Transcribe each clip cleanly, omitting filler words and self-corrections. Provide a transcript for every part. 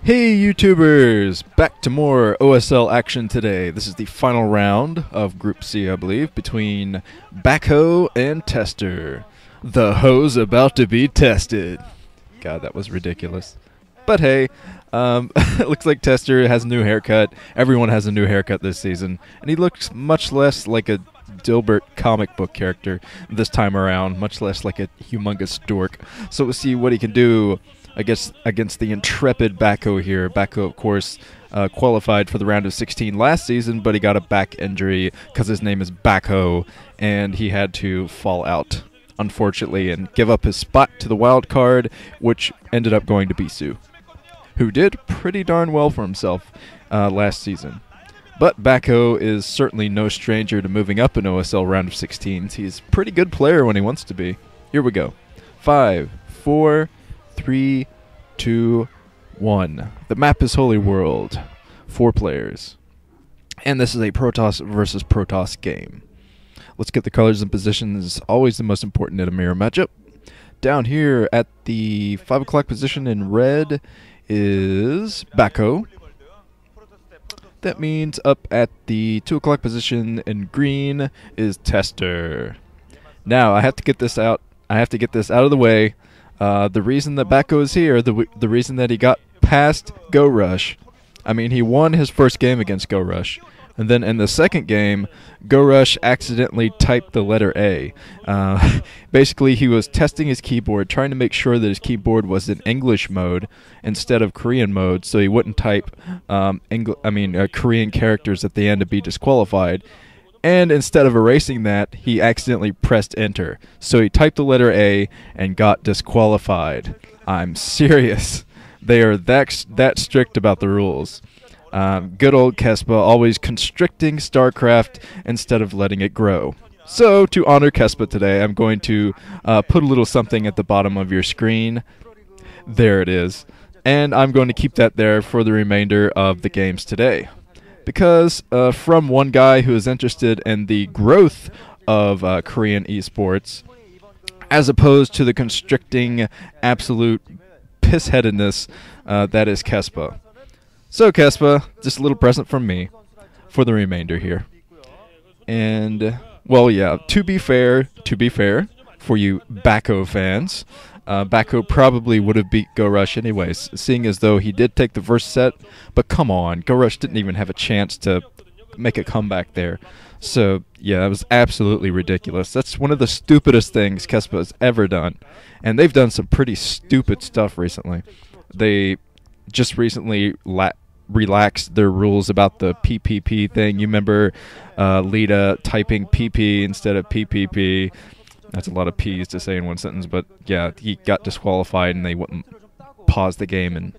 Hey YouTubers! Back to more OSL action today. This is the final round of Group C, I believe, between BackHo and Tester. The ho's about to be tested. God, that was ridiculous. But hey, it looks like Tester has a new haircut. Everyone has a new haircut this season. And he looks much less like a Dilbert comic book character this time around, much less like a humongous dork. So we'll see what he can do against the intrepid BackHo here. BackHo, of course, qualified for the round of 16 last season, but he got a back injury because his name is BackHo, and he had to fall out, unfortunately, and give up his spot to the wild card, which ended up going to Bacchus, who did pretty darn well for himself last season. But BackHo is certainly no stranger to moving up an OSL round of 16s. He's a pretty good player when he wants to be. Here we go. 5, 4, 3, 2, 1. The map is Holy World. 4 players. And this is a Protoss versus Protoss game. Let's get the colors and positions. Always the most important in a mirror matchup. Down here at the 5 o'clock position in red is BackHo. That means up at the 2 o'clock position in green is Tester. Now, I have to get this out. I have to get this out of the way. The reason that BackHo is here, the reason that he got past Go Rush, I mean, he won his first game against Go Rush. And then in the second game, Go Rush accidentally typed the letter A. Basically, he was testing his keyboard, trying to make sure that his keyboard was in English mode instead of Korean mode, so he wouldn't type Korean characters at the end to be disqualified. And instead of erasing that, he accidentally pressed enter. So he typed the letter A and got disqualified. I'm serious. They are that strict about the rules. Good old Kespa, always constricting StarCraft instead of letting it grow. So, to honor Kespa today, I'm going to put a little something at the bottom of your screen. There it is. And I'm going to keep that there for the remainder of the games today. Because from one guy who is interested in the growth of Korean esports, as opposed to the constricting, absolute pissheadedness that is Kespa. So, Kespa, just a little present from me for the remainder here. And, well, yeah, to be fair, for you BackHo fans, BackHo probably would have beat Go Rush anyways, seeing as though he did take the first set. But come on, Go Rush didn't even have a chance to make a comeback there. So, yeah, that was absolutely ridiculous. That's one of the stupidest things Kespa has ever done. And they've done some pretty stupid stuff recently. They just recently relaxed their rules about the PPP thing. You remember Lita typing PP instead of PPP. That's a lot of P's to say in one sentence, but yeah, he got disqualified and they wouldn't pause the game and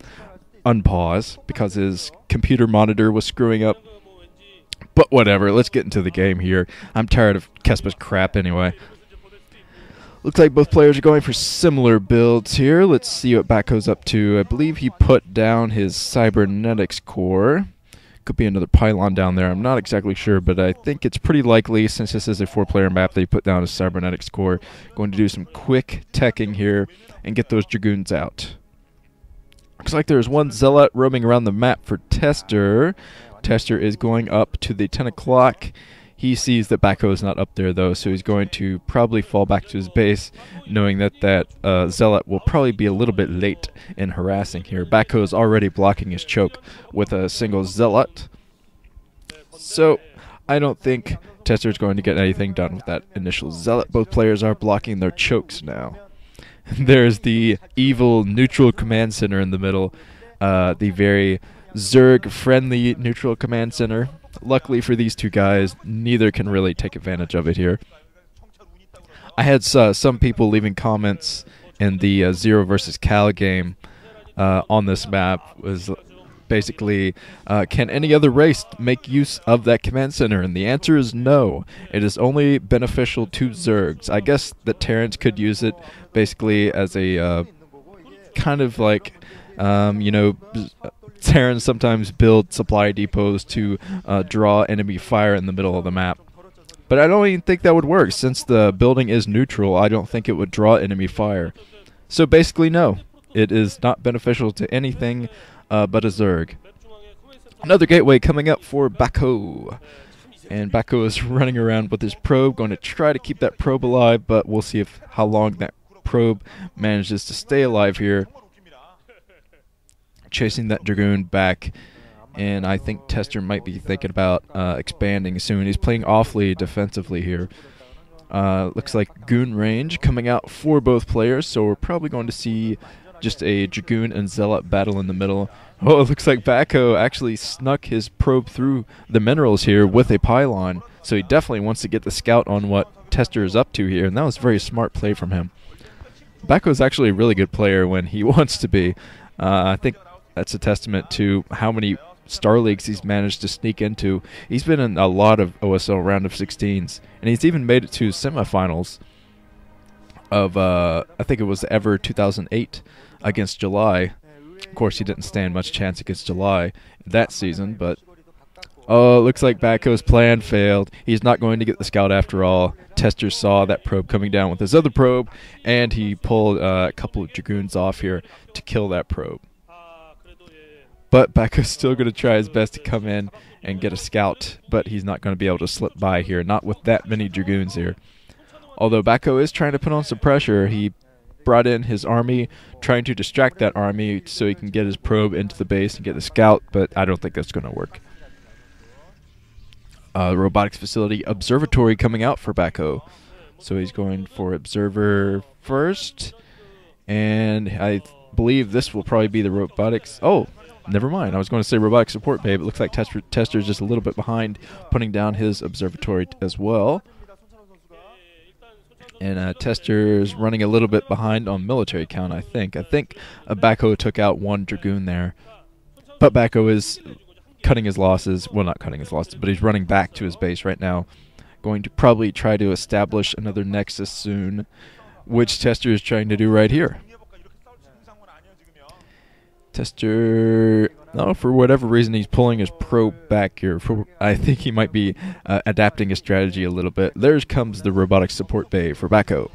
unpause because his computer monitor was screwing up. But whatever, let's get into the game here. I'm tired of Kespa's crap anyway. Looks like both players are going for similar builds here. Let's see what BackHo's up to. I believe he put down his cybernetics core. Could be another pylon down there. I'm not exactly sure, but I think it's pretty likely, since this is a 4-player map, that he put down his cybernetics core. Going to do some quick teching here and get those dragoons out. Looks like there's one zealot roaming around the map for Tester. Tester is going up to the 10 o'clock. He sees that BackHo is not up there, though, so he's going to probably fall back to his base, knowing that Zealot will probably be a little bit late in harassing here. BackHo is already blocking his choke with a single Zealot. So, I don't think Tester is going to get anything done with that initial Zealot. Both players are blocking their chokes now. There's the evil neutral command center in the middle, the very Zerg-friendly neutral command center. Luckily for these two guys, neither can really take advantage of it here. I had some people leaving comments in the Zero versus Cal game on this map. Was basically, can any other race make use of that command center? And the answer is no. It is only beneficial to Zergs. I guess that Terrans could use it basically as a kind of like, Terrans sometimes build supply depots to draw enemy fire in the middle of the map. But I don't even think that would work. Since the building is neutral, I don't think it would draw enemy fire. So basically, no. It is not beneficial to anything but a Zerg. Another gateway coming up for BackHo. And BackHo is running around with his probe, going to try to keep that probe alive, but we'll see how long that probe manages to stay alive here. Chasing that Dragoon back, and I think Tester might be thinking about expanding soon. He's playing awfully defensively here. Looks like Goon range coming out for both players, so we're probably going to see just a Dragoon and Zealot battle in the middle. Oh, it looks like BackHo actually snuck his probe through the minerals here with a pylon, so he definitely wants to get the scout on what Tester is up to here, and that was a very smart play from him. BackHo is actually a really good player when he wants to be. I think that's a testament to how many Star Leagues he's managed to sneak into. He's been in a lot of OSL round of 16s, and he's even made it to semifinals of, I think it was Ever 2008 against July. Of course, he didn't stand much chance against July that season, but oh, it looks like BackHo's plan failed. He's not going to get the scout after all. Tester saw that probe coming down with his other probe, and he pulled a couple of Dragoons off here to kill that probe. But BackHo's still going to try his best to come in and get a scout, but he's not going to be able to slip by here, not with that many Dragoons here. Although BackHo is trying to put on some pressure, he brought in his army, trying to distract that army so he can get his probe into the base and get the scout, but I don't think that's going to work. Robotics facility observatory coming out for BackHo. So he's going for observer first, and I believe this will probably be the robotics. Oh, never mind. I was going to say robotic support bay, but it looks like Tester is just a little bit behind, putting down his observatory as well. And Tester's running a little bit behind on military count, I think. I think BackHo took out one Dragoon there. But BackHo is cutting his losses. Well, not cutting his losses, but he's running back to his base right now. Going to probably try to establish another Nexus soon, which Tester is trying to do right here. Tester, no, for whatever reason, he's pulling his probe back here. I think he might be adapting his strategy a little bit. There comes the robotic support bay for BackHo.